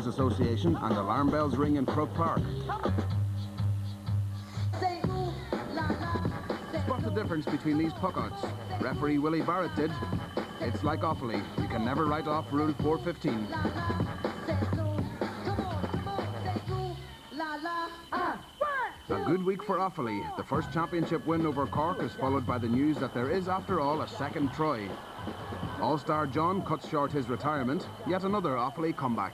Players Association and alarm bells ring in Croke Park. Spot the difference between these puckouts. Referee Willie Barrett did. It's like Offaly. You can never write off Rule 415. A good week for Offaly. The first championship win over Cork is followed by the news that there is, after all, a second Troy. All-star John cuts short his retirement. Yet another Offaly comeback.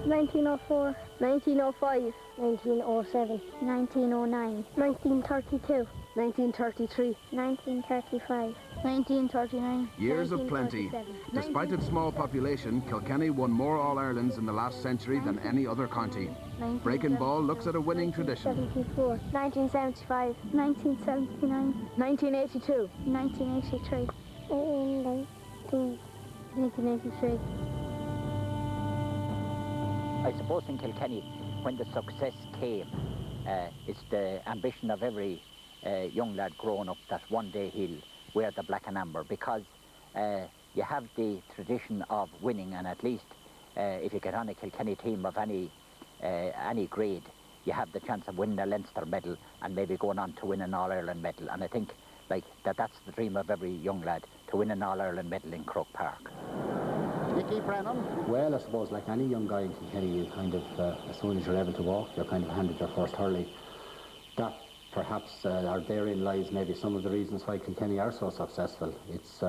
1904, 1905, 1907, 1909, 1932, 1933, 1935, 1939. Years of plenty. Despite its small population, Kilkenny won more All-Irelands in the last century than any other county. Breaking Ball looks at a winning tradition. 1974, 1975, 1979, 1982, 1983, 1983. I suppose in Kilkenny, when the success came, it's the ambition of every young lad growing up that one day he'll wear the black and amber, because you have the tradition of winning, and at least if you get on a Kilkenny team of any grade, you have the chance of winning a Leinster medal and maybe going on to win an All-Ireland medal. And I think that's the dream of every young lad, to win an All-Ireland medal in Croke Park. Nicky Brennan? Well, I suppose like any young guy in Kilkenny, you kind of, as soon as you're able to walk, you're kind of handed your first hurling. That perhaps, or therein lies maybe some of the reasons why Kilkenny are so successful. It's,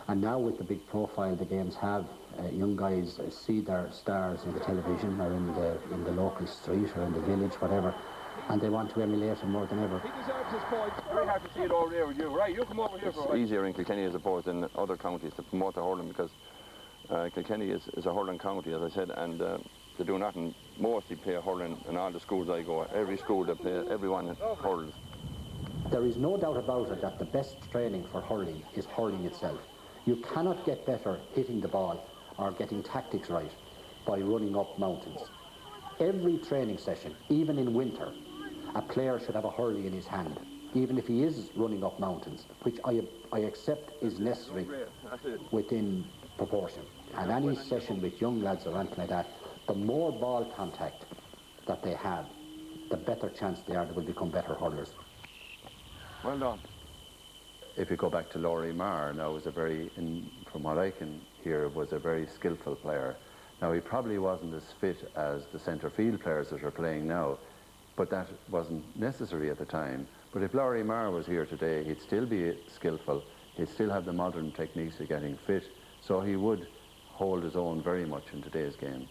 and now with the big profile the games have, young guys see their stars in the television or in the local street or in the village, whatever, and they want to emulate him more than ever. He deserves his point. Very hard to see it over there with you. Right, you come over here for a while. It's easier in Kilkenny as opposed to other counties to promote the hurling, because Kilkenny is a hurling county, as I said, and they do nothing, mostly play hurling in all the schools I go. Every school they play, everyone hurls. There is no doubt about it that the best training for hurling is hurling itself. You cannot get better hitting the ball or getting tactics right by running up mountains. Every training session, even in winter, a player should have a hurley in his hand, even if he is running up mountains, which I accept is necessary within proportion. And any session with young lads or anything like that, the more ball contact that they have, the better chance they will become better hurlers. Well done. If you go back to Laurie Marr, now was from what I can hear, was a very skillful player. Now he probably wasn't as fit as the centre field players that are playing now, but that wasn't necessary at the time. But if Laurie Marr was here today, he'd still be skillful, he'd still have the modern techniques of getting fit, so he would hold his own very much in today's game.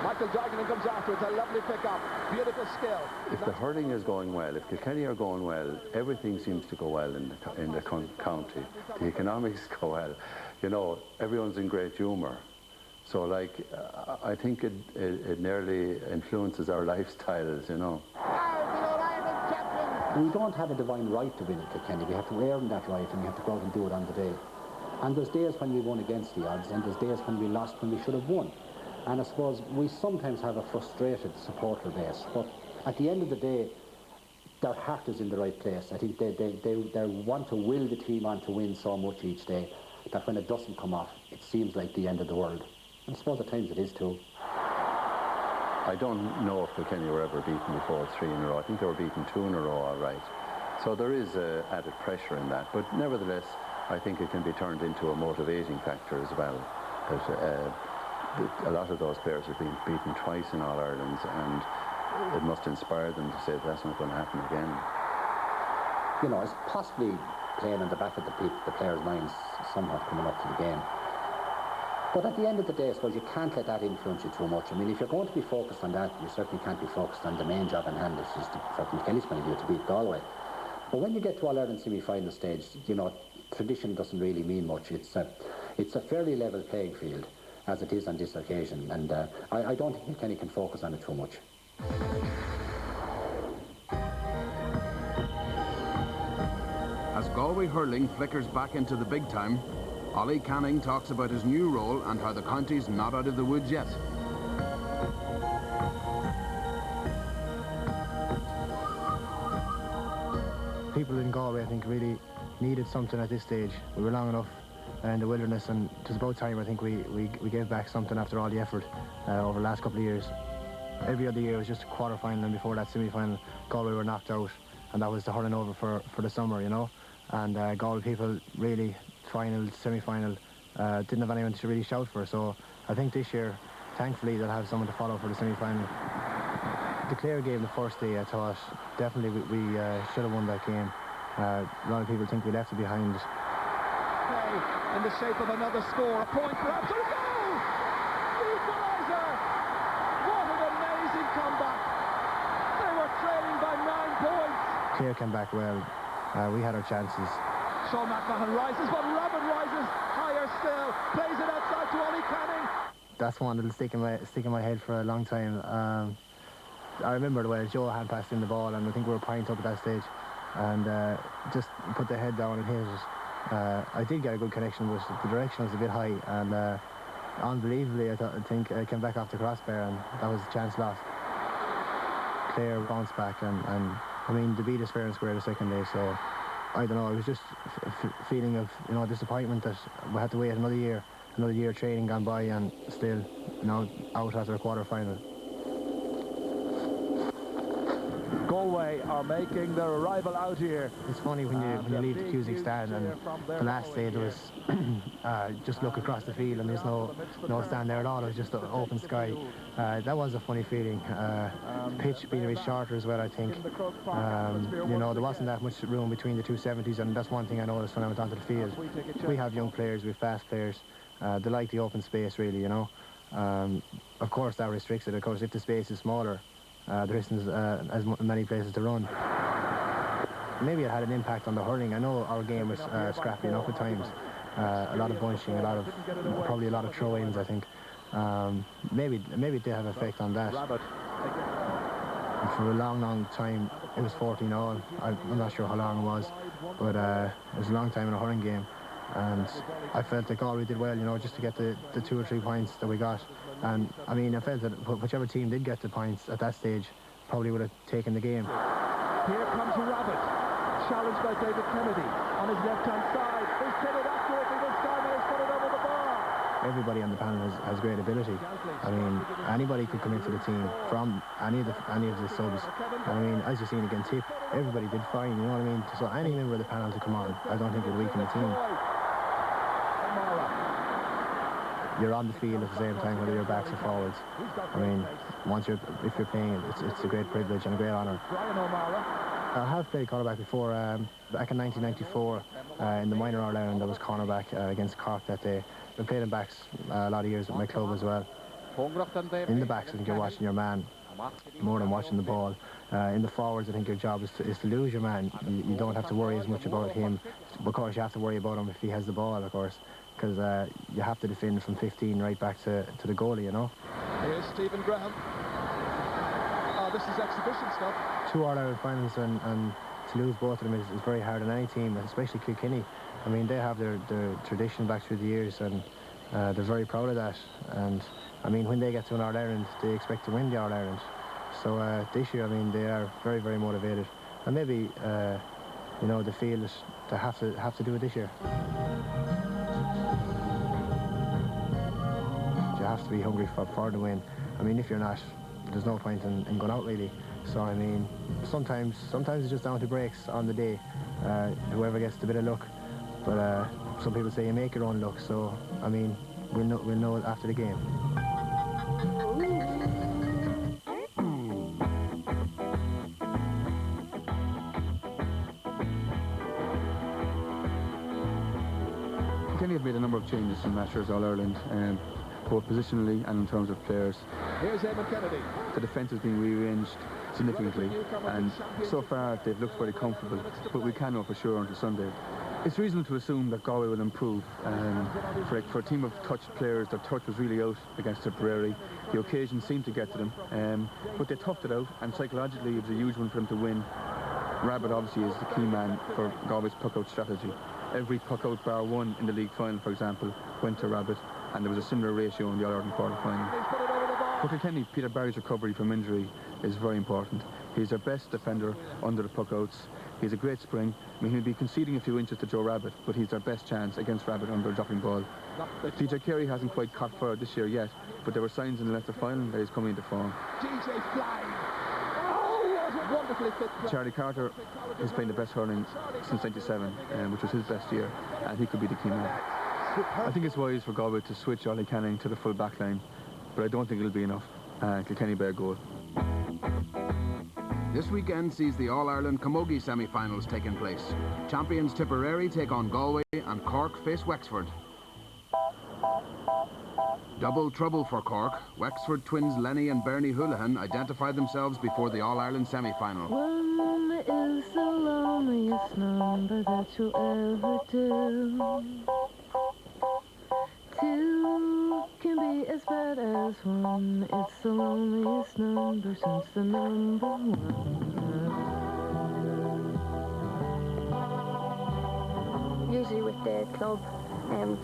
Michael Doggett comes after. It's a lovely pick-up. Beautiful skill. If the hurling is going well, if Kilkenny are going well, everything seems to go well in the county. The economics go well. You know, everyone's in great humour. So, like, I think it nearly influences our lifestyles, you know. We don't have a divine right to win in Kilkenny. We have to earn that right, and we have to go out and do it on the day. And there's days when we won against the odds, and there's days when we lost when we should have won. And I suppose we sometimes have a frustrated supporter base, but at the end of the day, their heart is in the right place. I think they want to will the team on to win so much each day that when it doesn't come off, it seems like the end of the world. And I suppose at times it is too. I don't know if Kilkenny were ever beaten before 3 in a row. I think they were beaten 2 in a row, all right. So there is added pressure in that, but nevertheless, I think it can be turned into a motivating factor as well. That, a lot of those players have been beaten twice in All-Irelands, and it must inspire them to say that's not going to happen again. You know, it's possibly playing in the back of the players' minds somewhat coming up to the game. But at the end of the day, I suppose you can't let that influence you too much. I mean, if you're going to be focused on that, you certainly can't be focused on the main job in hand, which is, from Kilkenny's point of view, to beat Galway. But when you get to All-Ireland semi-final stage, you know, tradition doesn't really mean much. It's a fairly level playing field, as it is on this occasion, and I don't think Kilkenny can focus on it too much. As Galway hurling flickers back into the big time, Ollie Canning talks about his new role and how the county's not out of the woods yet. people in Galway, I think, really needed something at this stage. We were long enough in the wilderness, and it was about time, I think, we gave back something after all the effort over the last couple of years. Every other year was just a quarter-final, and before that semi-final, Galway were knocked out, and that was the hurling over for the summer, you know. And Galway people really, final, semi-final, didn't have anyone to really shout for. So I think this year, thankfully, they'll have someone to follow for the semi-final. The Clare game the first day, I thought definitely we should have won that game. A lot of people think we left it behind. In the shape of another score, a point perhaps, and a goal! The equaliser! What an amazing comeback! They were trailing by 9 points. Clare came back well. We had our chances. Sean McMahon rises, but Rabbit rises higher still. Plays it outside to Ollie Canning. That's one that'll stick in my head for a long time. I remember the way Joe had passed in the ball, and I think we were pint up at that stage, and just put the head down and hit it. I did get a good connection, but the direction was a bit high, and unbelievably, I think I came back off the crossbar, and that was a chance lost. Clare bounced back, and I mean, they beat us fair and square the second day, so I don't know, it was just a feeling of, you know, disappointment that we had to wait another year of training gone by, and still, you know, out after a quarter-final. Galway are making their arrival out here. It's funny when you leave the Cusack stand, and the last day there was just look across the field and there's no stand there at all. It was just an open sky. That was a funny feeling. The pitch being a bit shorter as well, I think. You know, there wasn't that much room between the two 70s, and that's one thing I noticed when I went onto the field. We have young players, we have fast players. They like the open space, really, you know. Of course that restricts it. Of course, if the space is smaller, there isn't as many places to run. Maybe it had an impact on the hurling. I know our game was scrappy enough at times. A lot of bunching, probably a lot of throw-ins, I think. Maybe it did have an effect on that. For a long time, it was 14-all. I'm not sure how long it was, but it was a long time in a hurling game. And I felt like Galway did well, you know, just to get the 2 or 3 points that we got. And I mean, I felt that whichever team did get the points at that stage probably would have taken the game. Here comes Rabbit, challenged by David Kennedy on his left-hand side. He's hit it accurately this time, and he's put it over the bar. Everybody on the panel has great ability. I mean, anybody could come into the team from any of the subs. I mean, as you've seen against Tip, everybody did fine, you know what I mean? So any member of the panel to come on, I don't think would weaken the team. You're on the field at the same time, whether you're backs or forwards. I mean, if you're playing, it's a great privilege and a great honour. I have played cornerback before. Back in 1994, in the minor All-Ireland, I was cornerback against Cork that day. I've played in backs a lot of years with my club as well. In the backs, I think you're watching your man more than watching the ball. In the forwards, I think your job is to lose your man. You don't have to worry as much about him. Of course, you have to worry about him if he has the ball, of course, because you have to defend from 15 right back to the goalie, you know. Here's Stephen Graham. Oh, this is exhibition stuff. 2 All-Ireland finals, and to lose both of them is very hard on any team, especially Kilkenny. I mean, they have their tradition back through the years, and they're very proud of that. And I mean, when they get to an All-Ireland, they expect to win the All-Ireland. So this year, I mean, they are very, very motivated, and maybe you know, they feel that they have to do it this year. You have to be hungry for the win. I mean, if you're not, there's no point in going out, really. So I mean, sometimes it's just down to breaks on the day. Whoever gets the bit of luck. But some people say you make your own luck. So I mean, we'll know after the game. Kilkenny have made a number of changes from last year's All-Ireland, both positionally and in terms of players. Here's Eamon Kennedy. The defence has been rearranged significantly, and so far they've looked very comfortable, but we can't know for sure until Sunday. It's reasonable to assume that Galway will improve. For a team of touched players, their touch was really out against Tipperary. The occasion seemed to get to them, but they toughed it out, and psychologically it was a huge one for them to win. Rabbit obviously is the key man for Galway's puck-out strategy. Every puck-out bar one in the league final, for example, went to Rabbit, and there was a similar ratio in the All-Ireland quarter-final. For Kilkenny, Peter Barry's recovery from injury is very important. He's their best defender under the puck-outs. He has a great spring. I mean, he'll be conceding a few inches to Joe Rabbit, but he's their best chance against Rabbit under a dropping ball. DJ Carey hasn't quite caught fire this year yet, but there were signs in the Leinster final that he's coming into form. DJ flying. Oh, what a wonderfully fit. Charlie Carter is playing the best hurling since '97, which was his best year, and he could be the key man. I think it's wise for Galway to switch Ollie Canning to the full back line, but I don't think it'll be enough. Kilkenny by a goal. This weekend sees the All-Ireland Camogie semi-finals taking place. Champions Tipperary take on Galway and Cork face Wexford. Double trouble for Cork. Wexford twins Lenny and Bernie Houlihan identified themselves before the All-Ireland semi-final. One is the loneliest number that you'll ever do. Two can be as bad as one. It's the loneliest number since the number one. Usually with the club,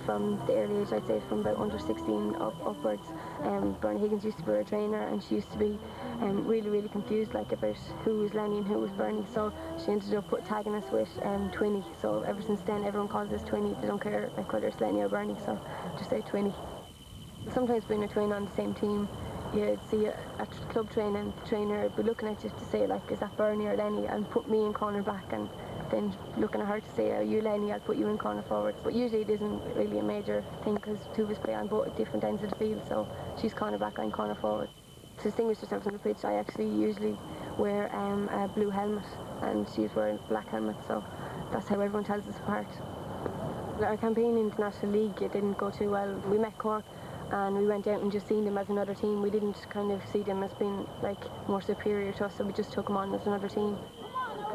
from the early age, I'd say from about under 16 upwards, Bernie Higgins used to be our trainer, and she used to be really confused like about who was Lenny and who was Bernie, so she ended up tagging us with Twinny. So ever since then everyone calls us Twinny. They don't care like whether it's Lenny or Bernie, so just say Twinny. Sometimes being a twin on the same team, you'd see at club training, the trainer would be looking at you to say like, is that Bernie or Lenny, and put me in corner back, and then looking at her to say, are you Lenny, I'll put you in corner forward. But usually it isn't really a major thing because two of us play on both different ends of the field, so she's corner back, I'm corner forward. To distinguish ourselves on the pitch, I actually usually wear a blue helmet and she's wearing a black helmet, so that's how everyone tells us apart. Our campaign in the National League, it didn't go too well. We met Cork and we went out and just seen them as another team. We didn't kind of see them as being like more superior to us, so we just took them on as another team.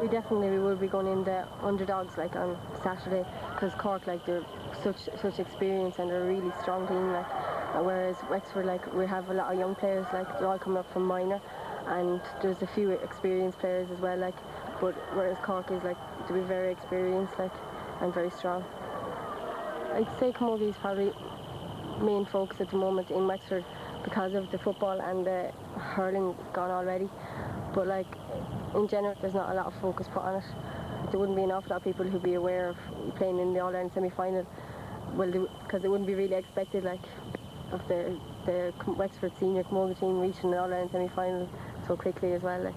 We definitely will be going in the underdogs like on Saturday, because Cork, like, they're such experience and they're a really strong team, like, whereas Wexford, like, we have a lot of young players, like they're all coming up from minor, and there's a few experienced players as well, like, but whereas Cork is like to be very experienced, like, and very strong. I'd say camogie is probably main focus at the moment in Wexford because of the football and the hurling gone already, but like in general there's not a lot of focus put on it. There wouldn't be an awful lot of people who'd be aware of playing in the All-Ireland semi-final, well, because it wouldn't be really expected, like, of the Wexford senior camogie team reaching the All-Ireland semi-final so quickly as well. Like,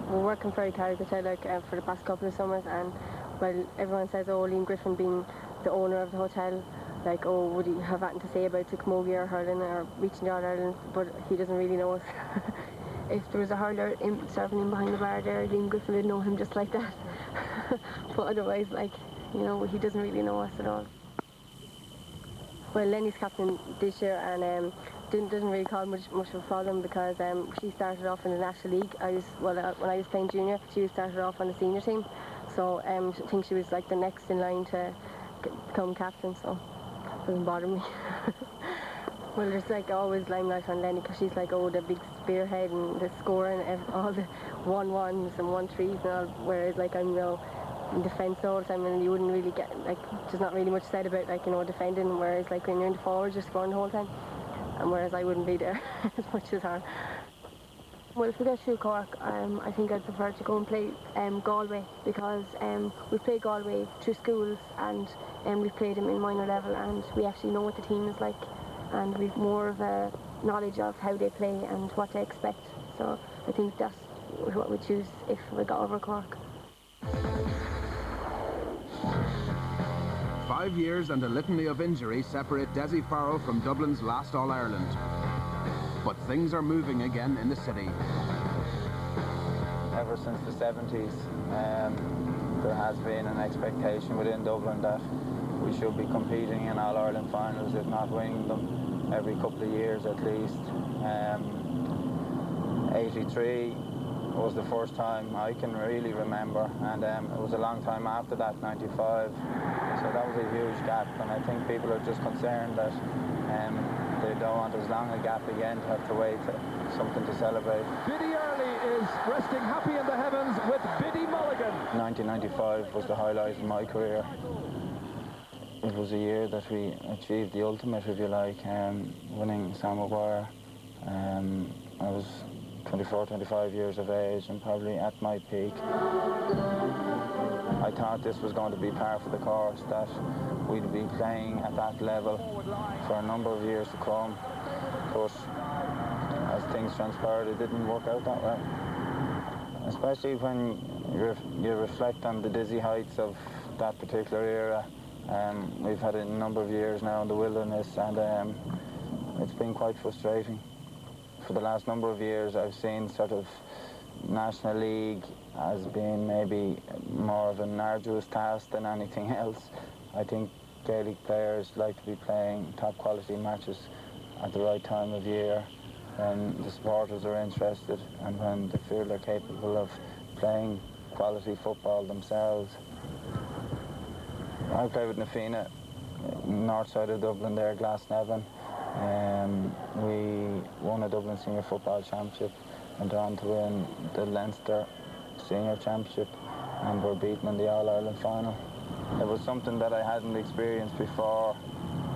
we're working very hard, like, for the past couple of summers, and well, everyone says, oh, Liam Griffin being the owner of the hotel, like, oh, would he have anything to say about the camogie or hurling or reaching the All-Ireland, but he doesn't really know us. If there was a hurler serving him behind the bar there, Liam Griffin would know him just like that. But otherwise, like, you know, he doesn't really know us at all. Well, Lenny's captain this year, and doesn't really cause much of a problem because she started off in the National League. When I was playing junior, she started off on the senior team, so I think she was like the next in line to become captain, so it doesn't bother me. Well, there's like always limelight on Lenny because she's like, oh, the big spearhead and the scoring, all the 1-1s and 1-3s and all, whereas like I'm, you know, in defence all the time, and you wouldn't really get, like, there's not really much said about, like, you know, defending, whereas like when you're in the forward, just scoring the whole time, and whereas I wouldn't be there as much as her. Well, if we get through Cork, I think I'd prefer to go and play Galway, because we play Galway through schools, and we've played them in minor level, and we actually know what the team is like, and we've more of a knowledge of how they play and what to expect. So I think that's what we choose if we got over Cork. 5 years and a litany of injuries separate Desi Farrell from Dublin's last All-Ireland. But things are moving again in the city. Ever since the 70s, there has been an expectation within Dublin that we should be competing in All-Ireland finals, if not winning them, every couple of years at least. 83 was the first time I can really remember, and it was a long time after that, 95. So that was a huge gap, and I think people are just concerned that they don't want as long a gap again to have to wait for something to celebrate. Biddy Early is resting happy in the heavens with Biddy Mulligan. 1995 was the highlight in my career. It was a year that we achieved the ultimate, if you like, winning Sam Maguire. I was 24, 25 years of age and probably at my peak. I thought this was going to be par for the course, that we'd be playing at that level for a number of years to come, but as things transpired, it didn't work out that way. Especially when you reflect on the dizzy heights of that particular era. We've had a number of years now in the wilderness, and it's been quite frustrating. For the last number of years, I've seen sort of National League as being maybe more of an arduous task than anything else. I think Gaelic players like to be playing top quality matches at the right time of year, when the supporters are interested and when they feel they're capable of playing quality football themselves. I play with Na Fianna, north side of Dublin there, Glasnevin. We won a Dublin Senior Football Championship, went on to win the Leinster Senior Championship, and were beaten in the All-Ireland final. It was something that I hadn't experienced before.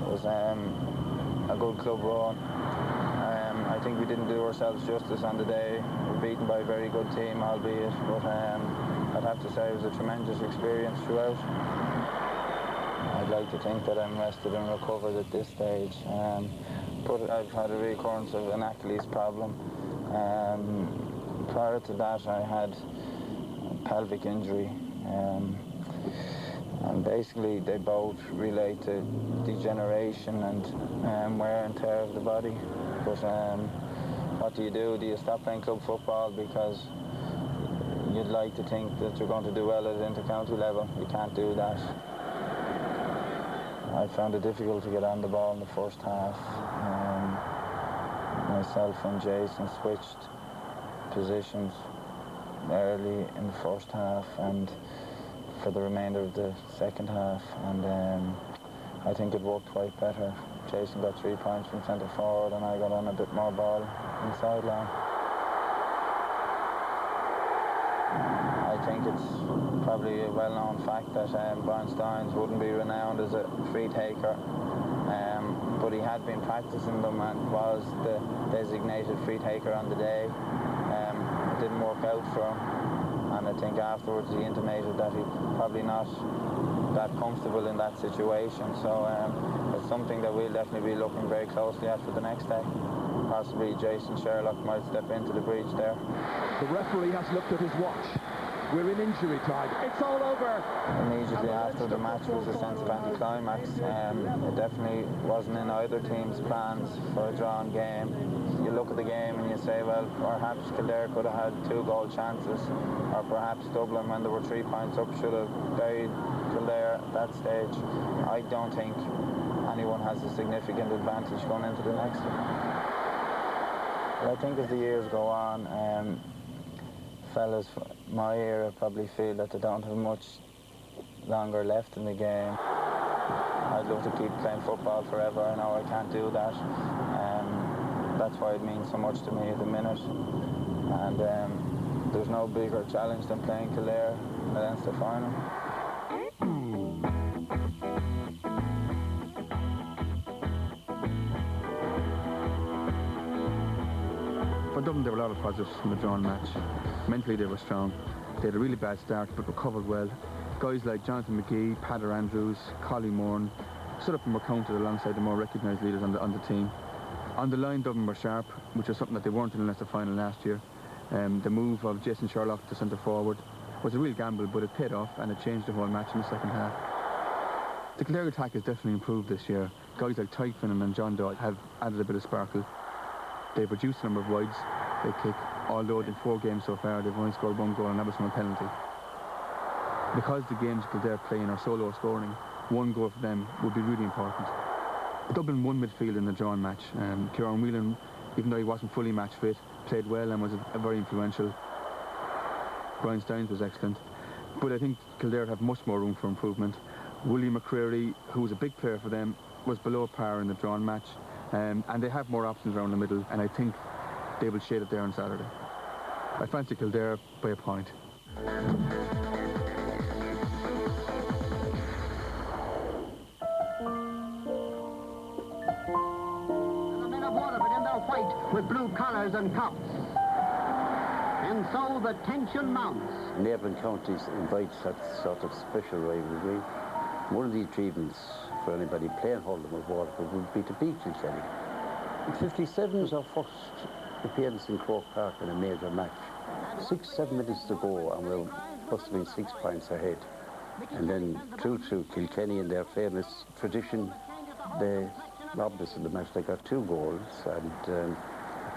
It was a good club run. I think we didn't do ourselves justice on the day. We were beaten by a very good team, albeit, but I'd have to say it was a tremendous experience throughout. I'd like to think that I'm rested and recovered at this stage, but I've had a recurrence of an Achilles problem. Prior to that, I had a pelvic injury, and basically they both relate to degeneration and wear and tear of the body. But what do? Do you stop playing club football because you'd like to think that you're going to do well at inter-county level? You can't do that. I found it difficult to get on the ball in the first half. Myself and Jason switched positions early in the first half and for the remainder of the second half, and I think it worked quite better. Jason got 3 points from centre forward and I got on a bit more ball in sideline. I think it's probably a well-known fact that Brian Steins wouldn't be renowned as a free taker, but he had been practicing them and was the designated free taker on the day. It didn't work out for him, and I think afterwards he intimated that he's probably not that comfortable in that situation, so it's something that we'll definitely be looking very closely at for the next day. Possibly Jason Sherlock might step into the breach there. The referee has looked at his watch. We're in injury time. It's all over. Immediately after the match was a sense of anticlimax. It definitely wasn't in either team's plans for a drawn game. You look at the game and you say, well, perhaps Kildare could have had 2 goal chances, or perhaps Dublin, when there were 3 points up, should have buried Kildare at that stage. I don't think anyone has a significant advantage going into the next one. But I think as the years go on, fellas my era probably feel that they don't have much longer left in the game. I'd love to keep playing football forever. I know I can't do that. That's why it means so much to me at the minute. And there's no bigger challenge than playing Kildare in the Leinster final. For Dublin, there were a lot of positives from the drawn match. Mentally, they were strong. They had a really bad start, but recovered well. Guys like Jonathan McGee, Padder Andrews, Collie Moran stood up and were counted alongside the more recognised leaders on the team. On the line, Dublin were sharp, which was something that they weren't in the Leinster final last year. The move of Jason Sherlock to centre forward was a real gamble, but it paid off and it changed the whole match in the second half. The Kildare attack has definitely improved this year. Guys like Tyke Finnan and John Doyle have added a bit of sparkle. They've reduced the number of wides they kick, although in 4 games so far they've only scored 1 goal and that was from a penalty. Because the games Kildare play in are so low scoring, 1 goal for them would be really important. Dublin won midfield in the drawn match. Kieran Whelan, even though he wasn't fully match fit, played well and was a very influential. Brian Steins was excellent. But I think Kildare have much more room for improvement. William McCreary, who was a big player for them, was below par in the drawn match. And they have more options around the middle, and I think they will shade it there on Saturday. I fancy Kildare by a point. The men of Waterford in their white with blue collars and cuffs. And so the tension mounts. Neighbouring counties invite that sort of special rivalry. One of the achievements for anybody playing hurling with Waterford would be to beat Kilkenny. 57 was our first appearance in Croke Park in a major match. 6-7 minutes to go and we must have been 6 points ahead. And then true to Kilkenny and their famous tradition, they robbed us in the match. They got 2 goals and a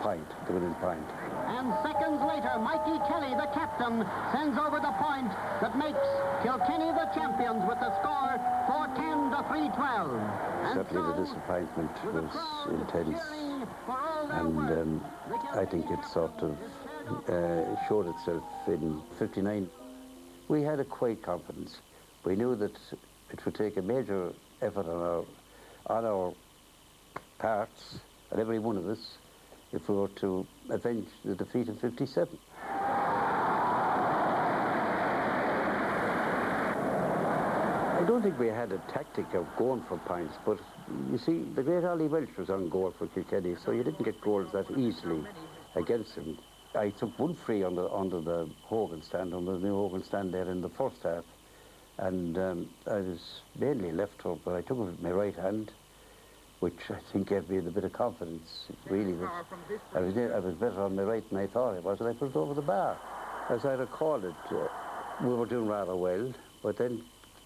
pint, the winning pint. And seconds later, Mikey Kelly, the captain, sends over the point that makes Kilkenny the champions with the score 4-10 to 3-12. Certainly the disappointment was intense, and I think it sort of showed itself in 59. We had a quiet confidence. We knew that it would take a major effort on our parts, and every one of us, if we were to avenge the defeat of 57. I don't think we had a tactic of going for points, but you see, the great Ollie Welch was on goal for Kilkenny, so you didn't get goals that easily against him. I took one free under the Hogan stand, under the new Hogan stand there in the first half, and I was mainly left hook, but I took it with my right hand, which I think gave me a bit of confidence, really. That I was better on my right than I thought I was, and I put it over the bar. As I recall it, we were doing rather well, but then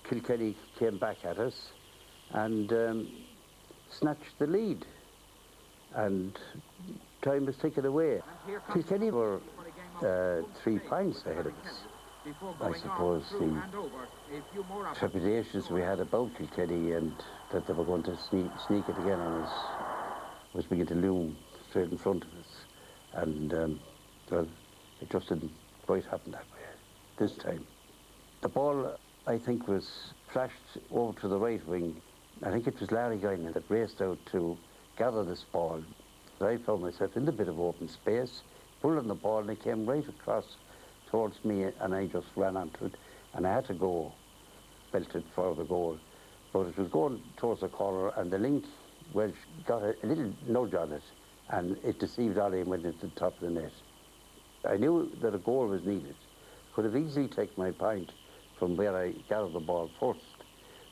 Kilkenny came back at us and snatched the lead, and time was taken away. Kilkenny were 3 points ahead of us. I suppose the trepidations we had about Kilkenny and that they were going to sneak it again on us was beginning to loom straight in front of us. And, well, it just didn't quite happen that way this time. The ball, I think, was flashed over to the right wing. I think it was Larry Guinan that raced out to gather this ball. I found myself in the bit of open space, pulling the ball, and it came right across towards me, and I just ran onto it, and I had to go, belted for the goal. But it was going towards the corner, and the link Welsh got a little nudge on it, and it deceived Ollie and went into the top of the net. I knew that a goal was needed. Could have easily taken my point from where I gathered the ball first,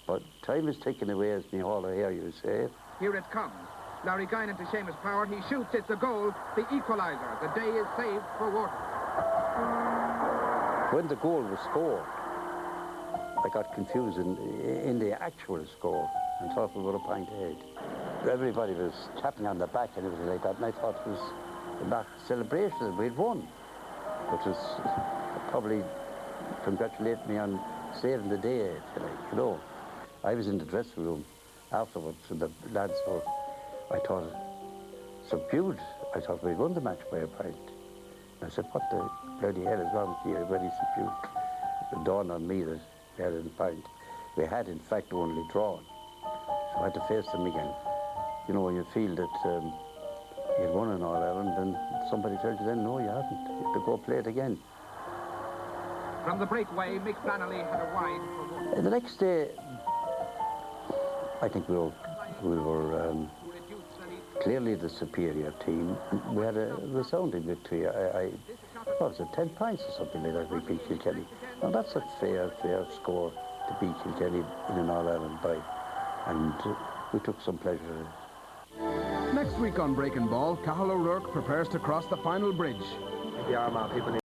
but time is taken away, as me hauler here you say. Here it comes. Larry Guinan to Seamus Power. He shoots, it's a goal, the equaliser. The day is saved for Waterford. When the goal was scored, I got confused in the actual score and thought we were a point ahead. Everybody was tapping on the back and everything like that, and I thought it was not celebration that we'd won, which was probably congratulate me on saving the day, if you like, you know. I was in the dressing room afterwards, and the lads were, I thought, subdued. I thought we'd won the match by a point. I said, what the bloody hell is wrong with you? Everybody's subdued. It dawned on me that we had a point. We had, in fact, only drawn. So I had to face them again. You know, when you feel that you've won in All-Ireland, and somebody tells you then, no, you haven't. You have to go play it again. From the breakaway, Mick Flannelly had a wide for Waterford. The next day, I think we were clearly the superior team. We had a resounding victory. What was it, 10 points or something like that, we beat Kilkenny. Now that's a fair score to beat Kilkenny in an All-Ireland bye, and we took some pleasure in it. Next week on Breaking Ball, Cathal O'Rourke prepares to cross the final bridge. The Armagh people